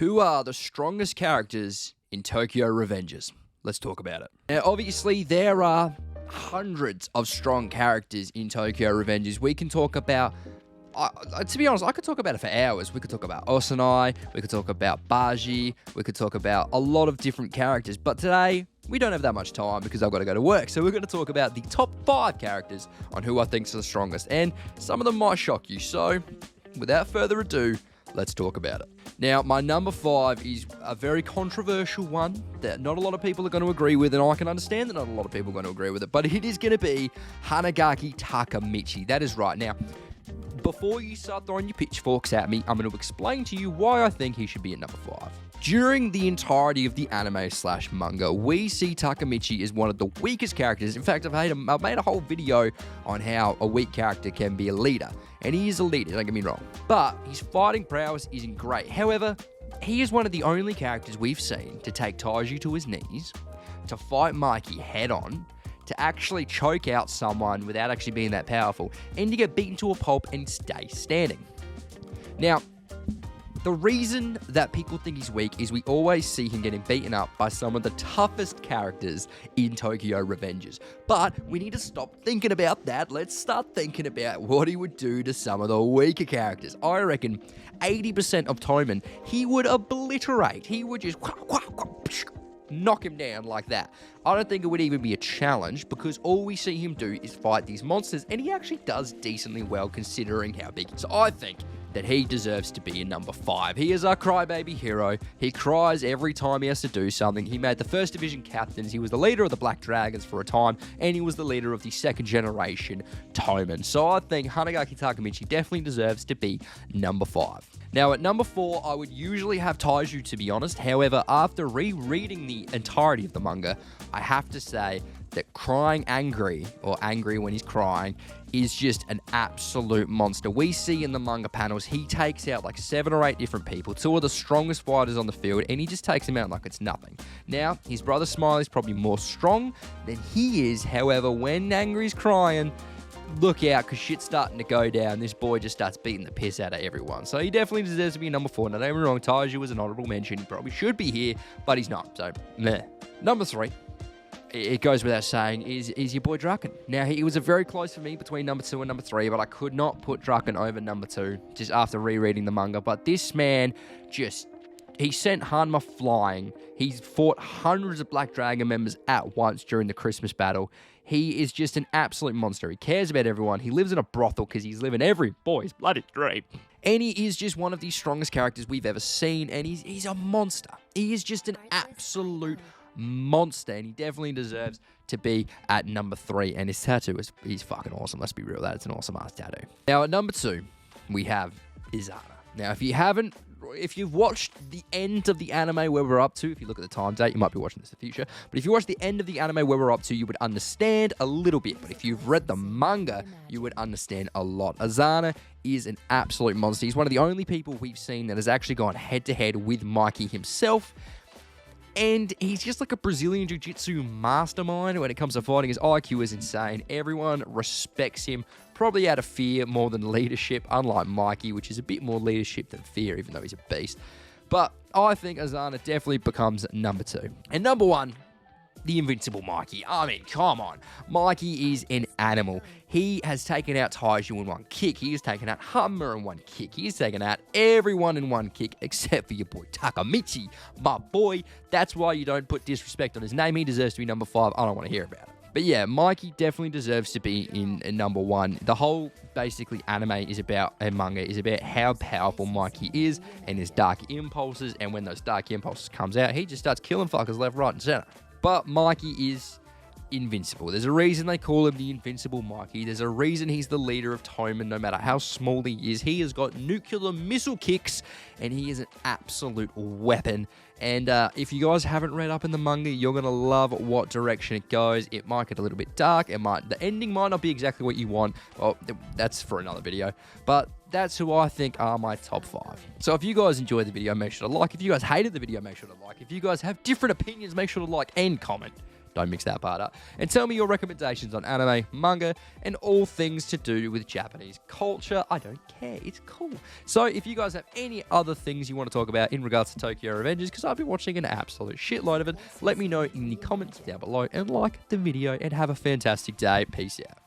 Who are the strongest characters in Tokyo Revengers? Let's talk about it. Now, obviously, there are hundreds of strong characters in Tokyo Revengers. We can talk about, to be honest, I could talk about it for hours. We could talk about Osanai, we could talk about Baji, we could talk about a lot of different characters. But today, we don't have that much time because I've got to go to work. So we're going to talk about the top 5 characters on who I think is the strongest. And some of them might shock you. So, without further ado, let's talk about it. Now, my number 5 is a very controversial one that not a lot of people are going to agree with, and I can understand that not a lot of people are going to agree with it, but it is going to be hanagaki Takamichi. That is right. Now, before you start throwing your pitchforks at me, I'm going to explain to you why I think he should be at number 5. During the entirety of the anime/manga, we see Takamichi as one of the weakest characters. In fact, I've made a whole video on how a weak character can be a leader. And he is a leader, don't get me wrong. But his fighting prowess isn't great. However, he is one of the only characters we've seen to take Taiju to his knees, to fight Mikey head on, to actually choke out someone without actually being that powerful, and to get beaten to a pulp and stay standing. Now, the reason that people think he's weak is we always see him getting beaten up by some of the toughest characters in Tokyo Revengers. But we need to stop thinking about that. Let's start thinking about what he would do to some of the weaker characters. I reckon 80% of Toman, he would obliterate. He would just knock him down like that. I don't think it would even be a challenge because all we see him do is fight these monsters, and he actually does decently well considering how big he is. So I think that he deserves to be in number 5. He is our crybaby hero. He cries every time he has to do something. He made the first division captains. He was the leader of the Black Dragons for a time, and he was the leader of the second generation Toman. So I think hanagaki Takamichi definitely deserves to be number 5. Now, at number 4, I would usually have Taiju, to be honest. However, after rereading the entirety of the manga, I have to say that crying angry, or angry when he's crying, is just an absolute monster. We see in the manga panels, he takes out like 7 or 8 different people, 2 of the strongest fighters on the field, and he just takes them out like it's nothing. Now, his brother Smiley's probably more strong than he is. However, when angry's crying, look out, because shit's starting to go down. This boy just starts beating the piss out of everyone. So he definitely deserves to be number 4. Now, don't get me wrong, Taiju was an honorable mention. He probably should be here, but he's not. So, meh. Number 3. It goes without saying, is your boy Draken. Now, he was a very close for me between number 2 and number 3, but I could not put Draken over number 2 just after rereading the manga. But this man he sent Hanma flying. He's fought hundreds of Black Dragon members at once during the Christmas battle. He is just an absolute monster. He cares about everyone. He lives in a brothel because he's living every boy's bloody dream. And he is just one of the strongest characters we've ever seen, and he's a monster. He is just an absolute monster, and he definitely deserves to be at number 3. And his tattoo is fucking awesome. Let's be real, it's an awesome ass tattoo. Now, at number 2, we have Izana. Now, if you've watched the end of the anime where we're up to, if you look at the time date, you might be watching this in the future, but if you watch the end of the anime where we're up to, you would understand a little bit. But if you've read the manga, you would understand a lot. Izana is an absolute monster. He's one of the only people we've seen that has actually gone head-to-head with Mikey himself. And he's just like a Brazilian jiu-jitsu mastermind when it comes to fighting. His IQ is insane. Everyone respects him, probably out of fear more than leadership, unlike Mikey, which is a bit more leadership than fear, even though he's a beast. But I think Izana definitely becomes number 2. And number 1, the invincible Mikey. I mean, come on. Mikey is an animal. He has taken out Taiju in one kick. He has taken out Hummer in one kick. He has taken out everyone in one kick except for your boy Takamichi. My boy, that's why you don't put disrespect on his name. He deserves to be number 5. I don't want to hear about it. But yeah, Mikey definitely deserves to be in number 1. The whole, basically, anime is about, and manga is about how powerful Mikey is and his dark impulses. And when those dark impulses comes out, he just starts killing fuckers left, right, and center. But Mikey is invincible. There's a reason they call him the invincible Mikey. There's a reason he's the leader of Toman, no matter how small he is. He has got nuclear missile kicks, and he is an absolute weapon. And if you guys haven't read up in the manga, you're going to love what direction it goes. It might get a little bit dark. The ending might not be exactly what you want. Well, that's for another video. But that's who I think are my top 5. So if you guys enjoyed the video, make sure to like. If you guys hated the video, make sure to like. If you guys have different opinions, make sure to like and comment Don't mix that part up. And tell me your recommendations on anime, manga, and all things to do with Japanese culture. I don't care. It's cool. So if you guys have any other things you want to talk about in regards to Tokyo Revengers, because I've been watching an absolute shitload of it, let me know in the comments down below and like the video and have a fantastic day. Peace out.